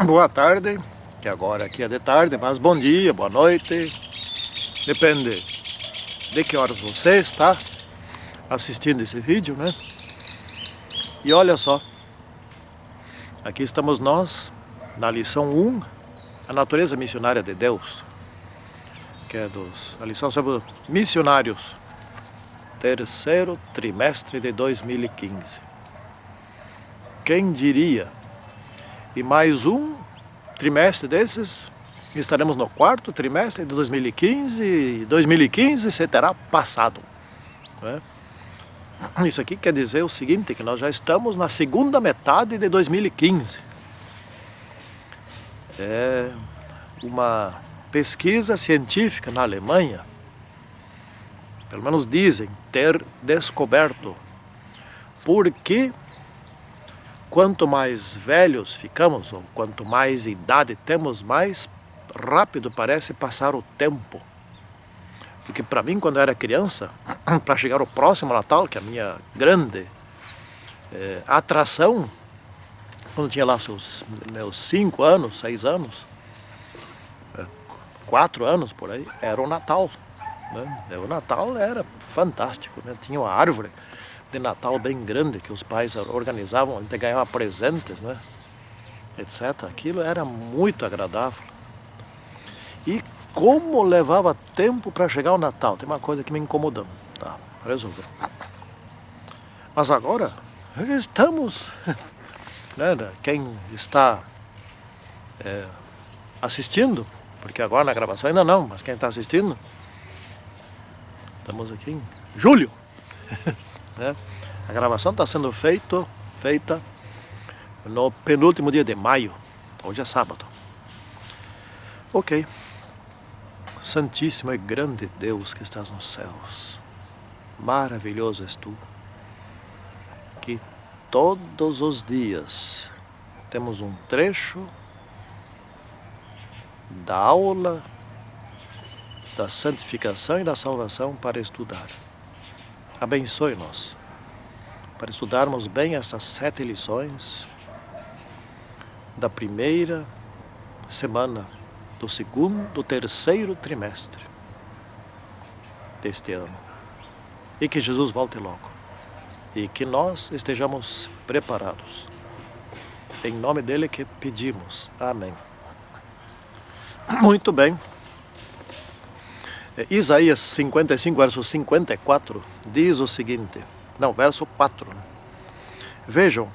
Boa tarde, que agora aqui é de tarde, mas bom dia, boa noite. Depende de que horas você está assistindo esse vídeo, né? E olha só, aqui estamos nós, na lição 1, a natureza missionária de Deus, que é a lição sobre missionários, terceiro trimestre de 2015. Quem diria? E mais um trimestre desses, estaremos no quarto trimestre de 2015, e 2015 se terá passado, né? Isso aqui quer dizer o seguinte, que nós já estamos na segunda metade de 2015. É uma pesquisa científica na Alemanha, pelo menos dizem ter descoberto porque quanto mais velhos ficamos, ou quanto mais idade temos, mais rápido parece passar o tempo. Porque para mim, quando eu era criança, para chegar ao próximo Natal, que é a minha grande atração, quando eu tinha lá meus 5 anos, 6 anos, 4 anos por aí, era o Natal, né? O Natal era fantástico, né? Tinha uma árvore de Natal bem grande que os pais organizavam, até ganhavam presentes, né? Etc. Aquilo era muito agradável. E como levava tempo para chegar o Natal? Tem uma coisa que me incomodando, tá? Resolveu. Mas agora já estamos, né? Quem está assistindo, porque agora na gravação ainda não, mas quem está assistindo, estamos aqui em julho. Né? A gravação está sendo feita no penúltimo dia de maio. Hoje é sábado. Ok. Santíssimo e grande Deus que estás nos céus, maravilhoso és tu, que todos os dias temos um trecho da aula da santificação e da salvação para estudar. Abençoe-nos para estudarmos bem essas 7 lições da primeira semana do terceiro trimestre deste ano. E que Jesus volte logo. E que nós estejamos preparados. Em nome dele que pedimos. Amém. Muito bem. Isaías 55, verso 54, diz o seguinte, verso 4. Né? Vejam,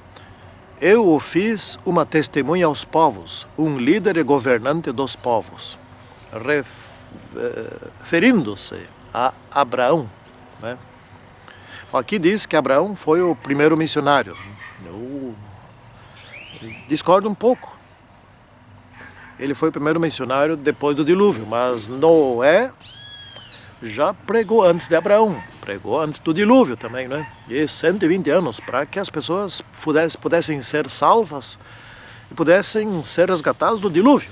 eu o fiz uma testemunha aos povos, um líder e governante dos povos, referindo-se a Abraão. Né? Aqui diz que Abraão foi o primeiro missionário. Eu discordo um pouco. Ele foi o primeiro missionário depois do dilúvio, mas Noé já pregou antes de Abraão, pregou antes do dilúvio também, né? E 120 anos para que as pessoas pudessem ser salvas e pudessem ser resgatadas do dilúvio.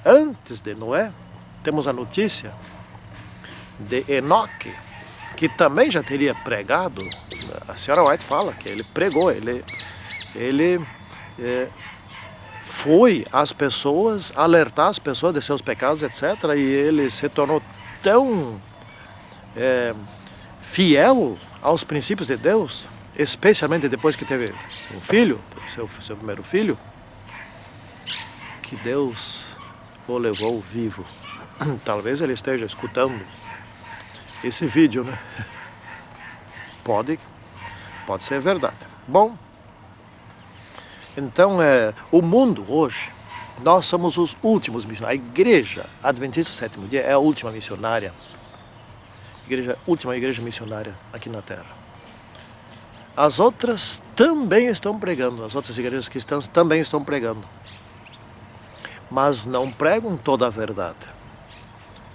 Antes de Noé, temos a notícia de Enoque, que também já teria pregado. A senhora White fala que ele pregou, ele foi às pessoas, alertar as pessoas de seus pecados, etc. E ele se tornou tão fiel aos princípios de Deus, especialmente depois que teve um filho, seu primeiro filho, que Deus o levou vivo. Talvez ele esteja escutando esse vídeo, né? Pode ser verdade. Bom, então, o mundo hoje, nós somos os últimos missionários. A igreja Adventista do Sétimo Dia é a última missionária, última igreja missionária aqui na Terra. As outras também estão pregando, as outras igrejas cristãs também estão pregando, mas não pregam toda a verdade.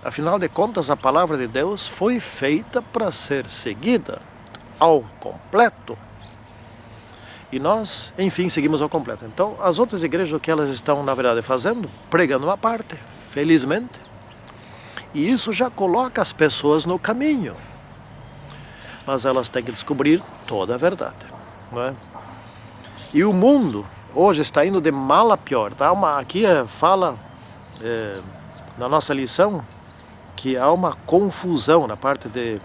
Afinal de contas, a palavra de Deus foi feita para ser seguida ao completo. E nós, enfim, seguimos ao completo. Então, as outras igrejas, o que elas estão, na verdade, fazendo? Pregando uma parte, felizmente. E isso já coloca as pessoas no caminho. Mas elas têm que descobrir toda a verdade, não é? E o mundo hoje está indo de mal a pior. Tá? Aqui fala na nossa lição que há uma confusão na parte de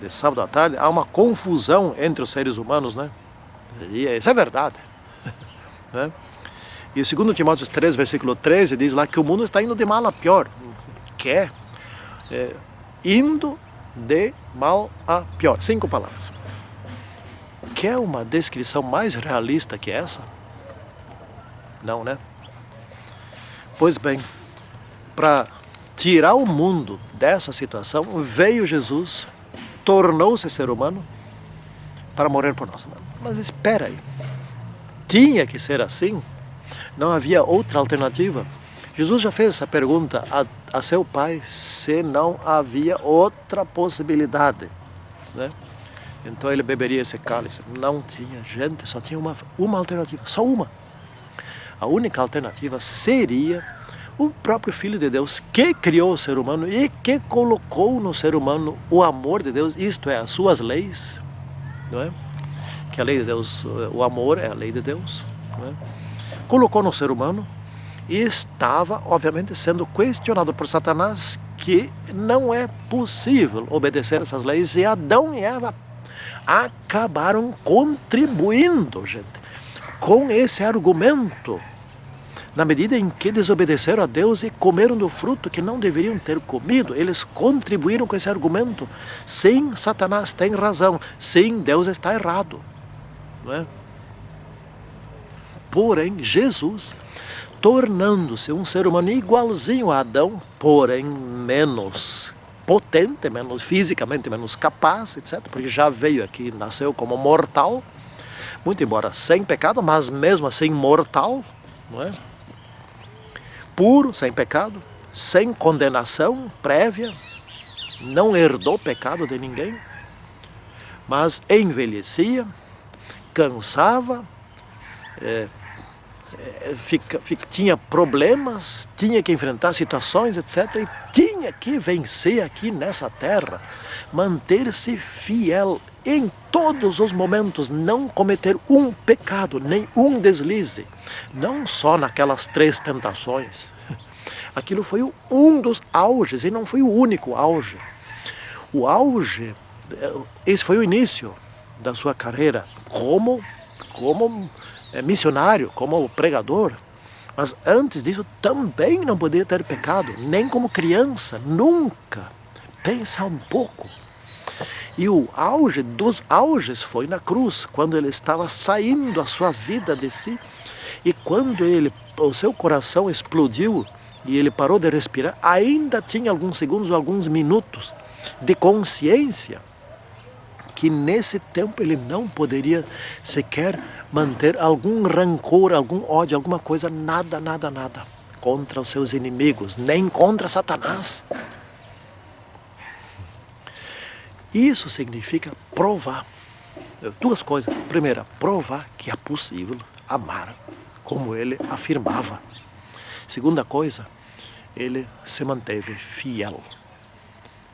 sábado à tarde, há uma confusão entre os seres humanos, né? E isso é verdade. Né? E o 2 Timóteo 3, versículo 13, diz lá que o mundo está indo de mal a pior. Que é indo de mal a pior. 5 palavras. Quer uma descrição mais realista que essa? Não, né? Pois bem, para tirar o mundo dessa situação, veio Jesus, tornou-se ser humano para morrer por nós. Mas espera aí, tinha que ser assim? Não havia outra alternativa? Jesus já fez essa pergunta a seu pai se não havia outra possibilidade, né? Então ele beberia esse cálice. Não tinha, gente, só tinha uma alternativa, só uma. A única alternativa seria o próprio Filho de Deus, que criou o ser humano e que colocou no ser humano o amor de Deus, isto é, as suas leis, não é? Que a lei de Deus, o amor é a lei de Deus, não é? Colocou no ser humano e estava, obviamente, sendo questionado por Satanás que não é possível obedecer essas leis, e Adão e Eva acabaram contribuindo, gente, com esse argumento. Na medida em que desobedeceram a Deus e comeram do fruto que não deveriam ter comido, eles contribuíram com esse argumento. Sim, Satanás tem razão. Sim, Deus está errado. Não é? Porém, Jesus, tornando-se um ser humano igualzinho a Adão, porém menos potente, fisicamente menos capaz, etc., porque já veio aqui, nasceu como mortal, muito embora sem pecado, mas mesmo assim mortal, não é? Puro, sem pecado, sem condenação prévia, não herdou pecado de ninguém, mas envelhecia, cansava, tinha problemas, tinha que enfrentar situações, etc. E tinha que vencer aqui nessa terra, manter-se fiel em todos os momentos, não cometer um pecado, nem um deslize, não só naquelas 3 tentações. Aquilo foi um dos auges, e não foi o único auge. O auge, esse foi o início da sua carreira como missionário, como pregador. Mas antes disso também não podia ter pecado, nem como criança, nunca. Pensa um pouco. E o auge dos auges foi na cruz, quando ele estava saindo a sua vida de si, e quando o seu coração explodiu e ele parou de respirar, ainda tinha alguns segundos, alguns minutos de consciência que nesse tempo ele não poderia sequer manter algum rancor, algum ódio, alguma coisa, nada contra os seus inimigos, nem contra Satanás. Isso significa provar 2 coisas. Primeira, provar que é possível amar como ele afirmava. Segunda coisa, ele se manteve fiel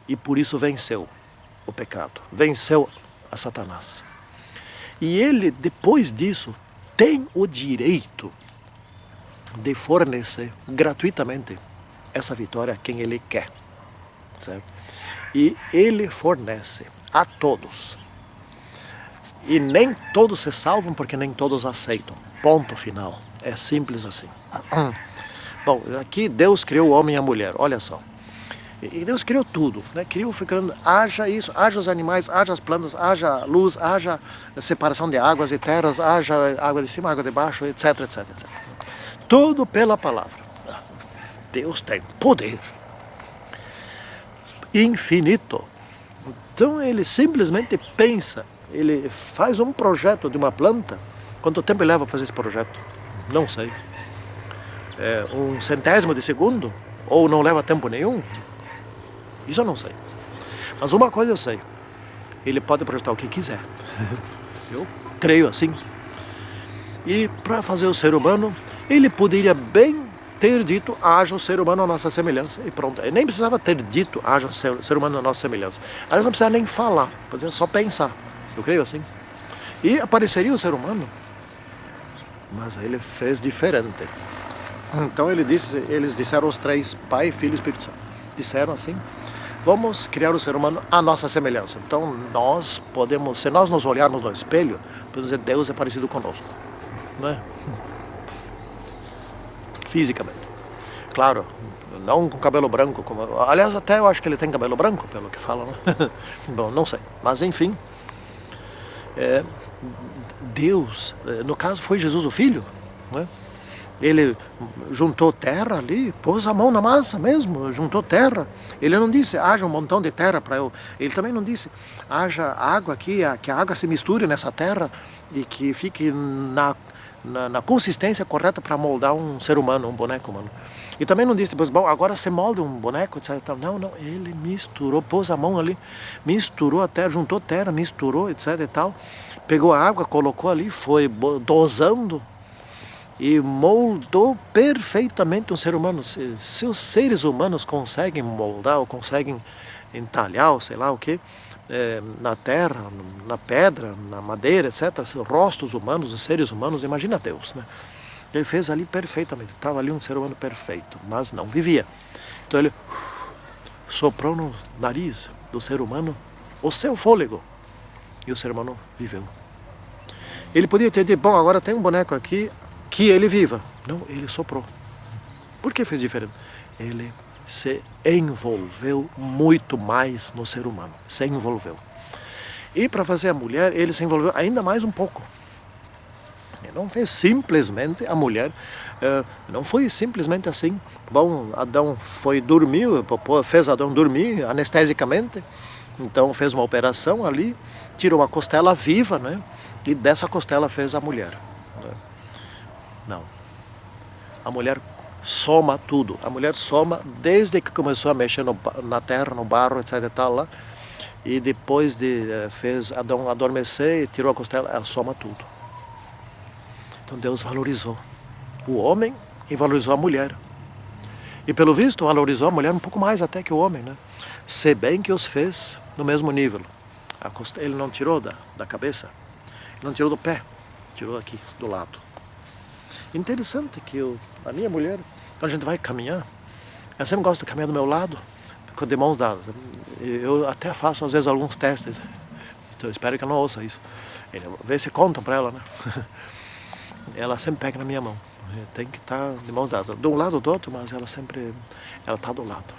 e por isso venceu o pecado, venceu a Satanás. E ele, depois disso, tem o direito de fornecer gratuitamente essa vitória a quem ele quer, certo? E ele fornece a todos. E nem todos se salvam porque nem todos aceitam. Ponto final. É simples assim. Bom, aqui Deus criou o homem e a mulher, olha só. E Deus criou tudo, né? Criando, haja isso, haja os animais, haja as plantas, haja luz, haja separação de águas e terras, haja água de cima, água de baixo, etc, etc, etc. Tudo pela palavra. Deus tem poder infinito. Então ele simplesmente pensa, ele faz um projeto de uma planta. Quanto tempo ele leva para fazer esse projeto? Não sei. 1/100 de segundo? Ou não leva tempo nenhum? Isso eu não sei. Mas uma coisa eu sei. Ele pode projetar o que quiser. Eu creio assim. E para fazer o ser humano, ele poderia bem ter dito, haja o ser humano à nossa semelhança. E pronto. Ele nem precisava ter dito, haja o ser humano à nossa semelhança. Aliás, não precisava nem falar. Podia só pensar. Eu creio assim. E apareceria o ser humano. mas ele fez diferente. Então eles disseram os três, Pai, Filho e Espírito Santo, disseram assim: vamos criar o ser humano à nossa semelhança. Então nós podemos, se nós nos olharmos no espelho, podemos dizer, Deus é parecido conosco, né? Fisicamente. Claro, não com cabelo branco, aliás, até eu acho que ele tem cabelo branco, pelo que falam, né? Bom, não sei, mas enfim, Deus, no caso foi Jesus o Filho, né? Ele juntou terra ali, pôs a mão na massa mesmo, juntou terra. Ele não disse, haja um montão de terra para eu. Ele também não disse, haja água aqui, que a água se misture nessa terra e que fique na consistência correta para moldar um ser humano, um boneco humano. E também não disse, bom, agora você molda um boneco, etc. Não, ele misturou, pôs a mão ali, misturou a terra, juntou terra, misturou, etc. e tal. Pegou a água, colocou ali, foi dosando e moldou perfeitamente um ser humano. Se os seres humanos conseguem moldar ou conseguem entalhar, ou sei lá o que, na terra, na pedra, na madeira, etc., os rostos humanos, os seres humanos, imagina Deus, né? Ele fez ali perfeitamente, estava ali um ser humano perfeito, mas não vivia. Então ele soprou no nariz do ser humano o seu fôlego e o ser humano viveu. Ele podia ter dito, bom, agora tem um boneco aqui, que ele viva. Não, ele soprou. Por que fez diferente? Ele se envolveu muito mais no ser humano. Se envolveu. E para fazer a mulher, ele se envolveu ainda mais um pouco. Ele não fez simplesmente a mulher, não foi simplesmente assim. Bom, Adão foi dormir, fez Adão dormir anestesicamente. Então fez uma operação ali, tirou a costela viva, né? E dessa costela fez a mulher. Não. A mulher soma tudo. A mulher soma desde que começou a mexer na terra, no barro, etc. e tal lá. E depois fez Adão adormecer e tirou a costela, ela soma tudo. Então Deus valorizou o homem e valorizou a mulher. E pelo visto valorizou a mulher um pouco mais até que o homem, né? Se bem que os fez no mesmo nível. Ele não tirou da cabeça, ele não tirou do pé, tirou aqui, do lado. Interessante que a minha mulher, quando a gente vai caminhar, ela sempre gosta de caminhar do meu lado, de mãos dadas. Eu até faço às vezes alguns testes, então eu espero que ela não ouça isso. Vê se contam para ela, né? Ela sempre pega na minha mão, tem que estar de mãos dadas, de um lado ou do outro, mas ela está do lado.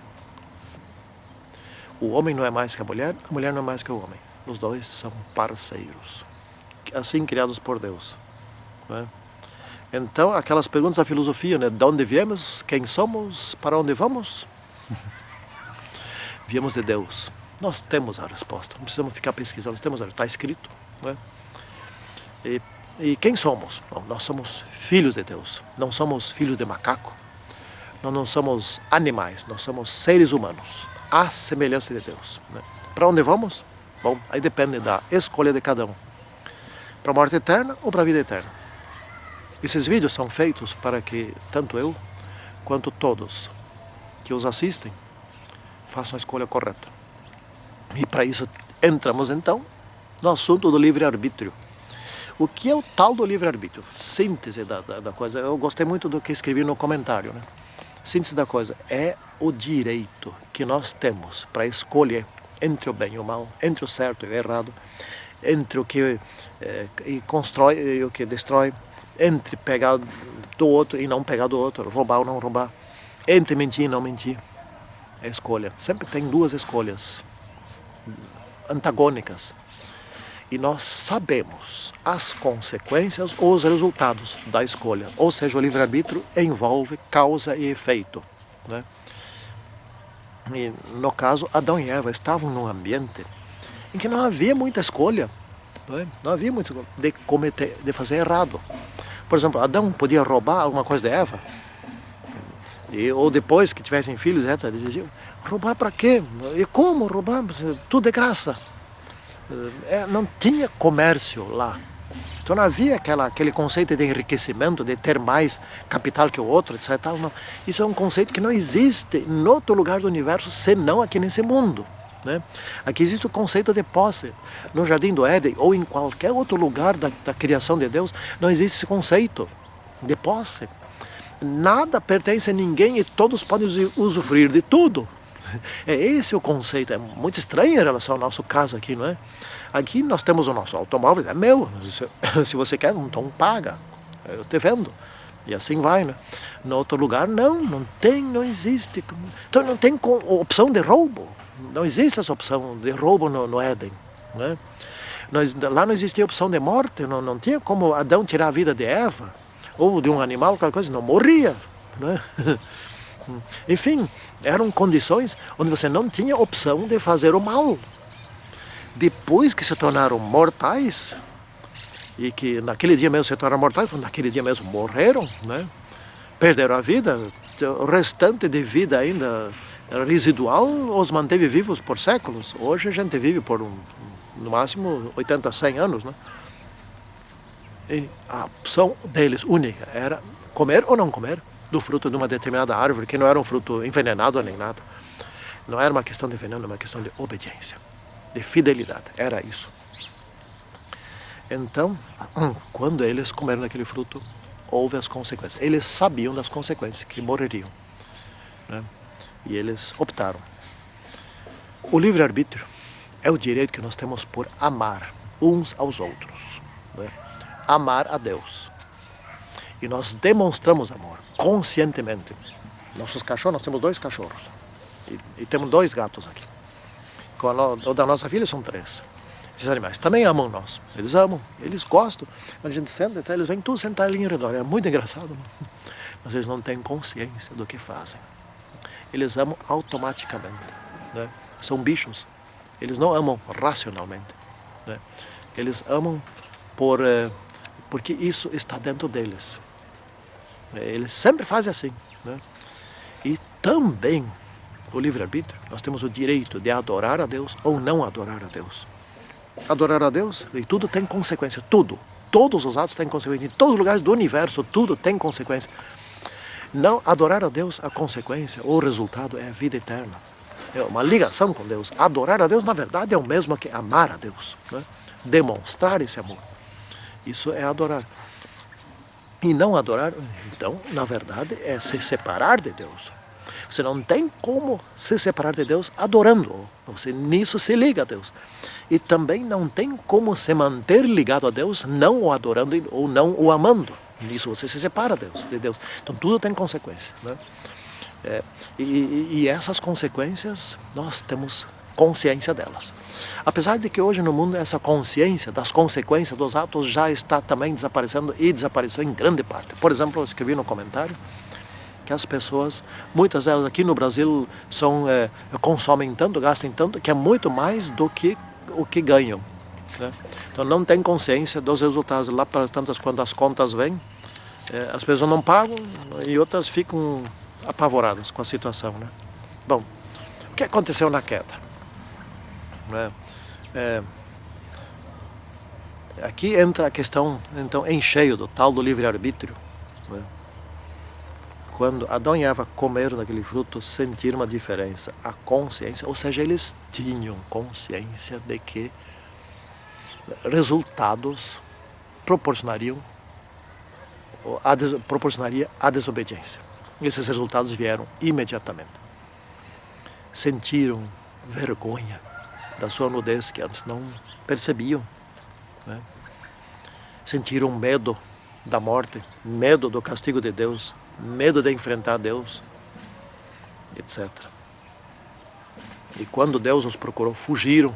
O homem não é mais que a mulher não é mais que o homem. Os dois são parceiros, assim criados por Deus, né? Então, aquelas perguntas da filosofia, né? De onde viemos, quem somos, para onde vamos? Viemos de Deus. Nós temos a resposta, não precisamos ficar pesquisando, está escrito, né? E quem somos? Bom, nós somos filhos de Deus, não somos filhos de macaco, nós não somos animais, nós somos seres humanos, à semelhança de Deus, né? Para onde vamos? Bom, aí depende da escolha de cada um. Para a morte eterna ou para a vida eterna? Esses vídeos são feitos para que tanto eu quanto todos que os assistem façam a escolha correta. E para isso entramos então no assunto do livre-arbítrio. O que é o tal do livre-arbítrio? Síntese da coisa. Eu gostei muito do que escrevi no comentário, né? Síntese da coisa é o direito que nós temos para escolher entre o bem e o mal, entre o certo e o errado, entre o que constrói e o que destrói, entre pegar do outro e não pegar do outro, roubar ou não roubar, entre mentir e não mentir. É escolha. Sempre tem duas escolhas antagônicas. E nós sabemos as consequências ou os resultados da escolha. Ou seja, o livre-arbítrio envolve causa e efeito, né? E, no caso, Adão e Eva estavam num ambiente em que não havia muita escolha, não havia muito de fazer errado. Por exemplo, Adão podia roubar alguma coisa de Eva, ou depois que tivessem filhos, eles diziam, roubar para quê? E como roubar? Tudo é graça. Não tinha comércio lá. Então não havia aquele conceito de enriquecimento, de ter mais capital que o outro, etc. Não. Isso é um conceito que não existe em outro lugar do universo, senão aqui nesse mundo. né? Aqui existe o conceito de posse. No Jardim do Éden ou em qualquer outro lugar da criação de Deus, não existe esse conceito de posse. Nada pertence a ninguém e todos podem usufruir de tudo. É esse o conceito. É muito estranho em relação ao nosso caso aqui, não é? Aqui nós temos o nosso automóvel, é meu. Se você quer, então paga. Eu te vendo. E assim vai, né? No outro lugar, não existe. Então não tem opção de roubo. Não existe essa opção de roubo no Éden, né? Lá não existia opção de morte, não tinha como Adão tirar a vida de Eva, ou de um animal, qualquer coisa, não morria, né? Enfim, eram condições onde você não tinha opção de fazer o mal. Depois que se tornaram mortais, e que naquele dia mesmo se tornaram mortais, naquele dia mesmo morreram, né? Perderam a vida, o restante de vida ainda residual os manteve vivos por séculos. Hoje a gente vive por no máximo 80, 100 anos, né? E a opção deles única era comer ou não comer do fruto de uma determinada árvore, que não era um fruto envenenado nem nada. Não era uma questão de veneno, era uma questão de obediência, de fidelidade, era isso. Então, quando eles comeram aquele fruto, houve as consequências. Eles sabiam das consequências, que morreriam, né? E eles optaram. O livre-arbítrio é o direito que nós temos por amar uns aos outros, né? Amar a Deus. E nós demonstramos amor conscientemente. Nossos cachorros, nós temos 2 cachorros. E temos 2 gatos aqui. O da nossa filha são 3. Esses animais também amam nós. Eles amam, eles gostam. A gente senta, eles vêm tudo sentar ali em redor. É muito engraçado, né? Mas eles não têm consciência do que fazem. Eles amam automaticamente, né? São bichos. Eles não amam racionalmente, né? Eles amam porque isso está dentro deles. Eles sempre fazem assim, né? E também o livre-arbítrio, nós temos o direito de adorar a Deus ou não adorar a Deus. Adorar a Deus, e tudo tem consequência, tudo. Todos os atos têm consequência, em todos os lugares do universo, tudo tem consequência. Não adorar a Deus, a consequência, o resultado é a vida eterna. É uma ligação com Deus. Adorar a Deus, na verdade, é o mesmo que amar a Deus, né? Demonstrar esse amor. Isso é adorar. E não adorar, então, na verdade, é se separar de Deus. Você não tem como se separar de Deus adorando-o. Você nisso se liga a Deus. E também não tem como se manter ligado a Deus não o adorando ou não o amando. Nisso você se separa de Deus. Então tudo tem consequência, né? E essas consequências nós temos consciência delas. Apesar de que hoje no mundo essa consciência das consequências dos atos já está também desaparecendo e desapareceu em grande parte. Por exemplo, eu escrevi no comentário que as pessoas, muitas delas aqui no Brasil, consomem tanto, gastam tanto, que é muito mais do que o que ganham, né? Então não tem consciência dos resultados. Lá para tantas quando as contas vêm, as pessoas não pagam e outras ficam apavoradas com a situação, né? Bom, o que aconteceu na queda, né? Aqui entra a questão então em cheio do tal do livre-arbítrio, né? Quando Adão e Eva comeram daquele fruto, sentiram uma diferença, a consciência, ou seja, eles tinham consciência de que resultados proporcionaria a desobediência. Esses resultados vieram imediatamente. Sentiram vergonha da sua nudez que antes não percebiam, né? Sentiram medo da morte, medo do castigo de Deus, medo de enfrentar Deus, etc. E quando Deus os procurou, fugiram.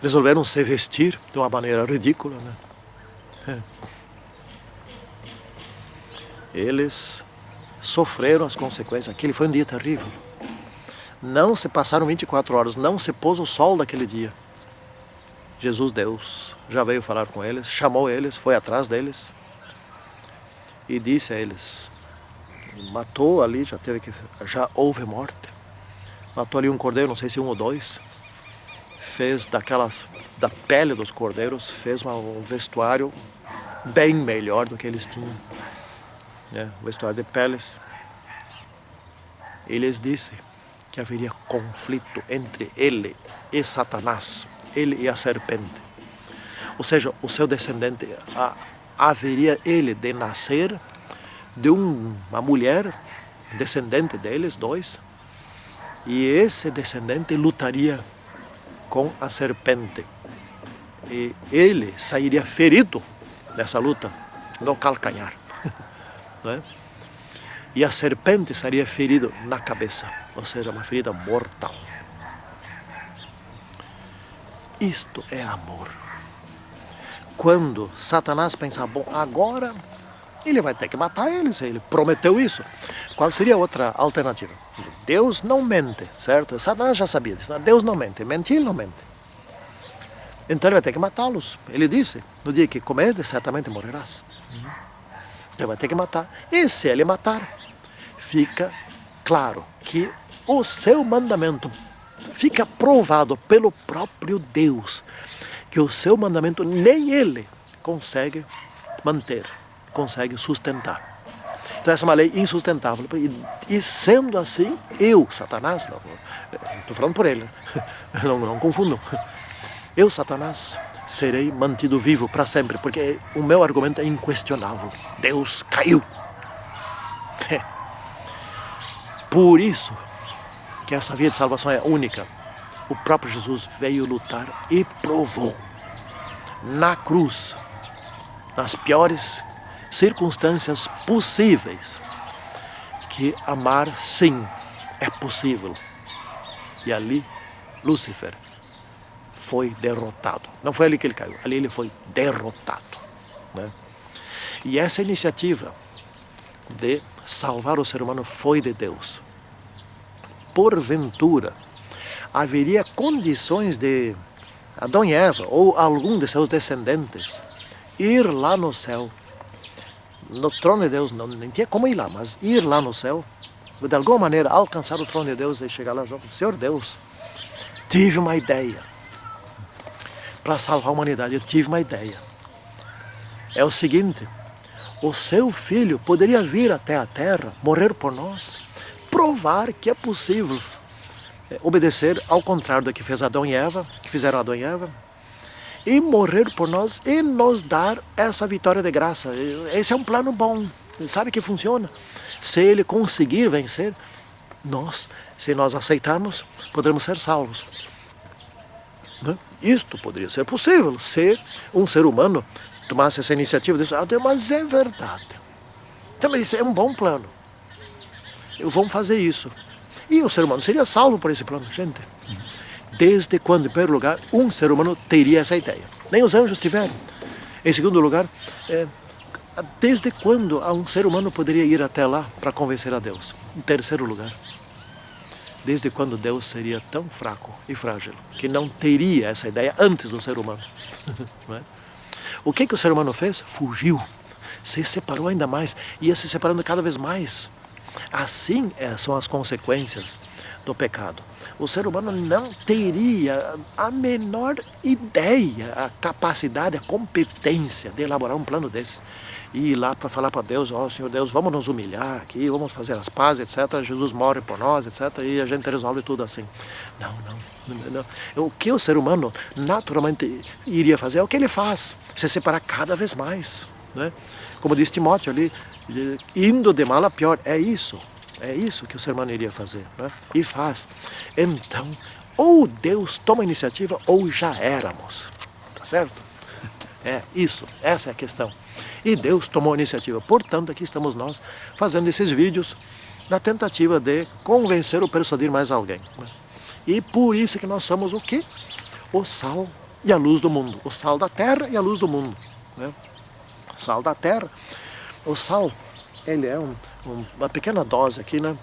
Resolveram se vestir de uma maneira ridícula, né? Eles sofreram as consequências. Aquele foi um dia terrível. Não se passaram 24 horas, não se pôs o sol daquele dia. Jesus, Deus, já veio falar com eles, chamou eles, foi atrás deles e disse a eles, matou ali, já houve morte, matou ali um cordeiro, não sei se 1 ou 2, fez da pele dos cordeiros, fez um vestuário bem melhor do que eles tinham, né? Um vestuário de peles. E lhes disse que haveria conflito entre ele e Satanás, ele e a serpente. Ou seja, o seu descendente, haveria ele de nascer de uma mulher, descendente deles, dois, e esse descendente lutaria com a serpente. E ele sairia ferido dessa luta no calcanhar. Não é? E a serpente sairia ferida na cabeça, ou seja, uma ferida mortal. Isto é amor. Quando Satanás pensa, bom, agora ele vai ter que matar eles, ele prometeu isso. Qual seria a outra alternativa? Deus não mente, certo? Satanás já sabia disso. Deus não mente, mentir ele não mente. Então ele vai ter que matá-los. Ele disse, no dia que comerdes, certamente morrerás. Ele vai ter que matar. E se ele matar, fica claro que o seu mandamento fica provado pelo próprio Deus, que o seu mandamento nem ele consegue manter, consegue sustentar. Então essa é uma lei insustentável. E sendo assim, eu, Satanás, não estou falando por ele, não confundam, eu, Satanás, serei mantido vivo para sempre, porque o meu argumento é inquestionável. Deus caiu. Por isso que essa via de salvação é única. O próprio Jesus veio lutar e provou na cruz, nas piores circunstâncias possíveis, que amar sim é possível. E ali Lúcifer foi derrotado. Não foi ali que ele caiu, ali ele foi derrotado, né? E essa iniciativa de salvar o ser humano foi de Deus. Porventura, haveria condições de Adão e Eva, ou algum de seus descendentes, ir lá no céu, no trono de Deus, não, nem tinha como ir lá, mas ir lá no céu, de alguma maneira alcançar o trono de Deus e chegar lá, Senhor Deus, tive uma ideia para salvar a humanidade, eu tive uma ideia. É o seguinte, o seu filho poderia vir até a terra, morrer por nós, provar que é possível obedecer ao contrário do que fez Adão e Eva, que fizeram Adão e Eva, e morrer por nós e nos dar essa vitória de graça. Esse é um plano bom, sabe que funciona. Se ele conseguir vencer, se nós aceitarmos, poderemos ser salvos. Isto poderia ser possível se um ser humano tomasse essa iniciativa de dizer, mas é verdade. Também isso é um bom plano. Vamos fazer isso. E o ser humano seria salvo por esse plano, gente. Desde quando, em primeiro lugar, um ser humano teria essa ideia? Nem os anjos tiveram. Em segundo lugar, desde quando um ser humano poderia ir até lá para convencer a Deus? Em terceiro lugar, desde quando Deus seria tão fraco e frágil que não teria essa ideia antes do ser humano? Não é? O que o ser humano fez? Fugiu, se separou ainda mais, ia se separando cada vez mais. Assim são as consequências do pecado. O ser humano não teria a menor ideia, a capacidade, a competência de elaborar um plano desses. E ir lá para falar para Deus, Senhor Deus, vamos nos humilhar aqui, vamos fazer as pazes, etc. Jesus morre por nós, etc. E a gente resolve tudo assim. Não. O que o ser humano naturalmente iria fazer é o que ele faz, se separar cada vez mais, né? Como diz Timóteo ali, indo de mal a pior, é isso que o ser humano iria fazer, né? E faz. Então, ou Deus toma a iniciativa ou já éramos, tá certo? Essa é a questão. E Deus tomou a iniciativa, portanto aqui estamos nós fazendo esses vídeos na tentativa de convencer ou persuadir mais alguém, né? E por isso que nós somos o quê? O sal e a luz do mundo, o sal da terra e a luz do mundo, né? Sal da terra, o sal, ele é uma pequena dose aqui, né?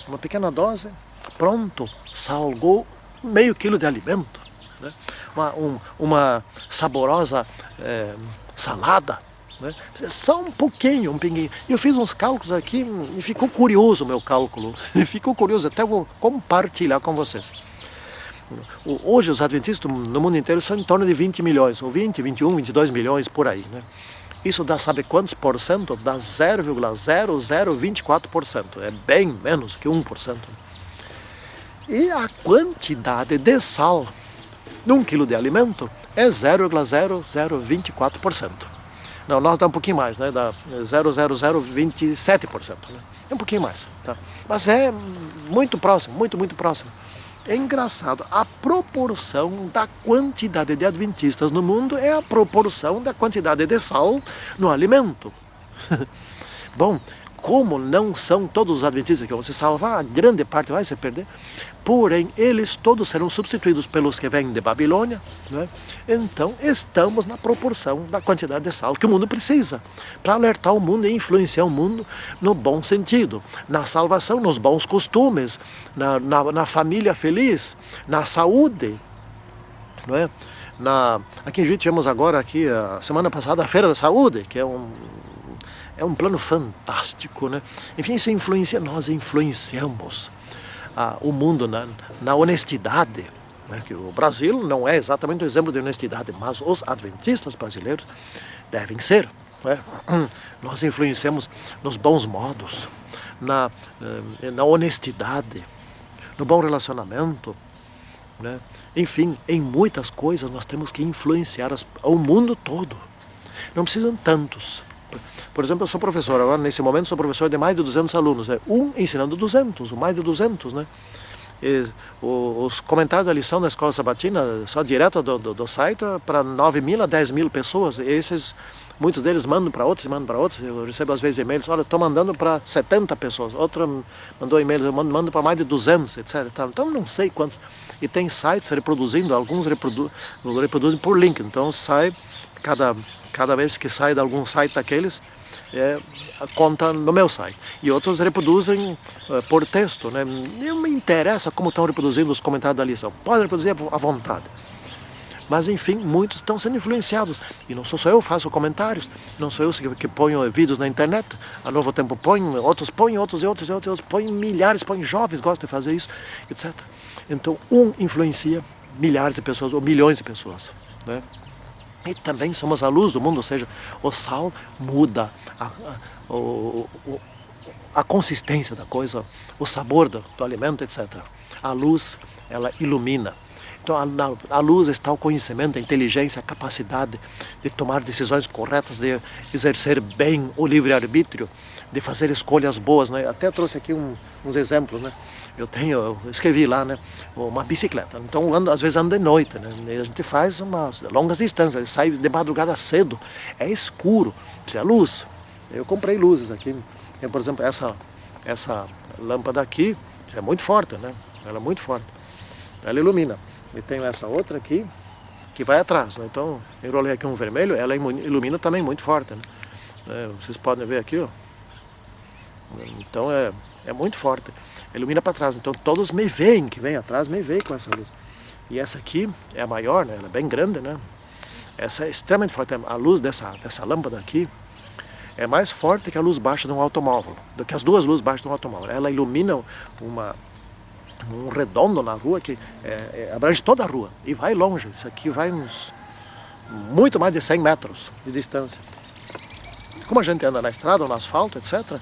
Uma pequena dose, pronto, salgou meio quilo de alimento, né? Uma saborosa salada, né? Só um pouquinho, um pinguinho. Eu fiz uns cálculos aqui e ficou curioso o meu cálculo. Ficou curioso, até vou compartilhar com vocês. Hoje os adventistas no mundo inteiro são em torno de 20 milhões, ou 20, 21, 22 milhões por aí, né? Isso dá sabe quantos por cento? Dá 0,0024%. É bem menos que 1%. E a quantidade de sal num quilo de alimento é 0,0024%. Não, nós dá um pouquinho mais, né? Dá 0,0027%. Né? É um pouquinho mais, tá? Mas é muito próximo, muito próximo. É engraçado, a proporção da quantidade de adventistas no mundo é a proporção da quantidade de sal no alimento. Bom, como não são todos os adventistas que vão se salvar, a grande parte vai se perder, porém eles todos serão substituídos pelos que vêm de Babilônia, né? Então estamos na proporção da quantidade de sal que o mundo precisa, para alertar o mundo e influenciar o mundo no bom sentido, na salvação, nos bons costumes, na família feliz, na saúde, não é? Aqui em Juiz tivemos agora, aqui, a semana passada, a Feira da Saúde, que é um plano fantástico, né? Enfim, isso influencia, nós influenciamos o mundo na honestidade, né? Que o Brasil não é exatamente um exemplo de honestidade, mas os adventistas brasileiros devem ser, né? Nós influenciamos nos bons modos, na honestidade, no bom relacionamento, né? Enfim, em muitas coisas nós temos que influenciar o mundo todo. Não precisam tantos. Por exemplo, eu sou professor, agora nesse momento sou professor de mais de 200 alunos, né? Ensinando 200, mais de 200, né? Os comentários da lição da Escola Sabatina, só direto do site, para 9.000 a 10.000 pessoas. Muitos deles mandam para outros, eu recebo às vezes e-mails, olha, estou mandando para 70 pessoas, outro mandou e-mails, eu mando para mais de 200, etc. Então não sei quantos, e tem sites reproduzindo, alguns reproduzem por link, então sai, cada vez que sai de algum site daqueles, conta no meu site. E outros reproduzem por texto, né? Não me interessa como estão reproduzindo os comentários da lição. Pode reproduzir à vontade. Mas, enfim, muitos estão sendo influenciados. E não sou só eu que faço comentários, não sou eu que ponho vídeos na internet. A Novo Tempo põe, outros põem, outros põem, milhares, põem, jovens gostam de fazer isso, etc. Então, influencia milhares de pessoas ou milhões de pessoas, né? E também somos a luz do mundo, ou seja, o sal muda a consistência da coisa, o sabor do alimento, etc. A luz, ela ilumina. Então, a luz está o conhecimento, a inteligência, a capacidade de tomar decisões corretas, de exercer bem o livre-arbítrio, de fazer escolhas boas, né? Até trouxe aqui uns exemplos, né? Eu escrevi lá, né? Uma bicicleta. Então, às vezes ando de noite, né? E a gente faz umas longas distâncias, sai de madrugada cedo, é escuro, precisa de luz. Eu comprei luzes aqui. Tem, por exemplo, essa lâmpada aqui, é muito forte, né? Ela é muito forte. Ela ilumina. E tenho essa outra aqui, que vai atrás, né? Então, eu enrolei aqui um vermelho, ela ilumina também muito forte, né? Vocês podem ver aqui, ó. Então, é muito forte. Ilumina para trás. Então, todos me veem, que vem atrás, me veem com essa luz. E essa aqui é a maior, né? Ela é bem grande, né? Essa é extremamente forte. A luz dessa lâmpada aqui é mais forte que a luz baixa de um automóvel, do que as duas luzes baixas de um automóvel. Ela ilumina um redondo na rua que abrange toda a rua e vai longe. Isso aqui vai muito mais de 100 metros de distância. Como a gente anda na estrada ou no asfalto, etc.,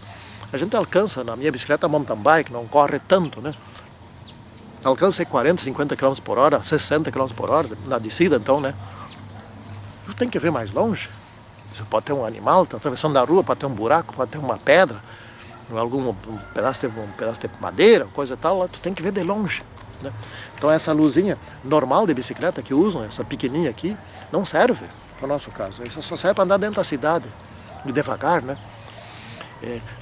a gente alcança, na minha bicicleta mountain bike, não corre tanto, né? Alcança 40, 50 km por hora, 60 km por hora, na descida então, né? Tem que ver mais longe. Você pode ter um animal, está atravessando a rua, pode ter um buraco, pode ter uma pedra, um pedaço de madeira, coisa e tal, lá tu tem que ver de longe, né? Então essa luzinha normal de bicicleta que usam, essa pequenininha aqui, não serve para o nosso caso. Isso só serve para andar dentro da cidade, devagar, né?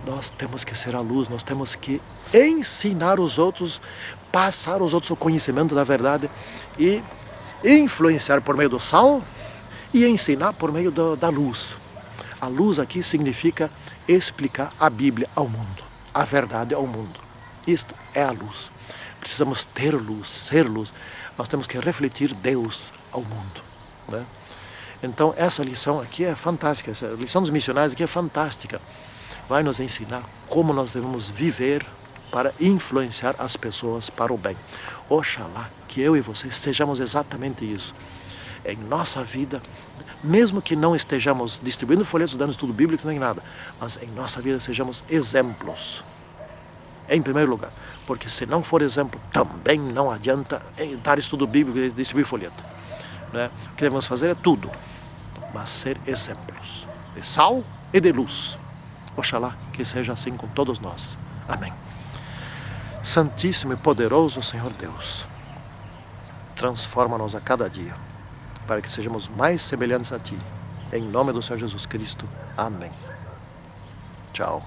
Nós temos que ser a luz, nós temos que ensinar os outros, passar aos outros o conhecimento da verdade e influenciar por meio do sal e ensinar por meio da luz. A luz aqui significa explicar a Bíblia ao mundo, a verdade ao mundo. Isto é a luz. Precisamos ter luz, ser luz. Nós temos que refletir Deus ao mundo, né? Então essa lição aqui é fantástica, essa lição dos missionários aqui é fantástica. Vai nos ensinar como nós devemos viver para influenciar as pessoas para o bem. Oxalá que eu e vocês sejamos exatamente isso. Em nossa vida, mesmo que não estejamos distribuindo folhetos dando estudo bíblico nem nada, mas em nossa vida sejamos exemplos. Em primeiro lugar, porque se não for exemplo, também não adianta dar estudo bíblico e distribuir folheto. Né? O que devemos fazer é tudo, mas ser exemplos de sal e de luz. Oxalá que seja assim com todos nós. Amém. Santíssimo e poderoso Senhor Deus, transforma-nos a cada dia, para que sejamos mais semelhantes a Ti. Em nome do Senhor Jesus Cristo. Amém. Tchau.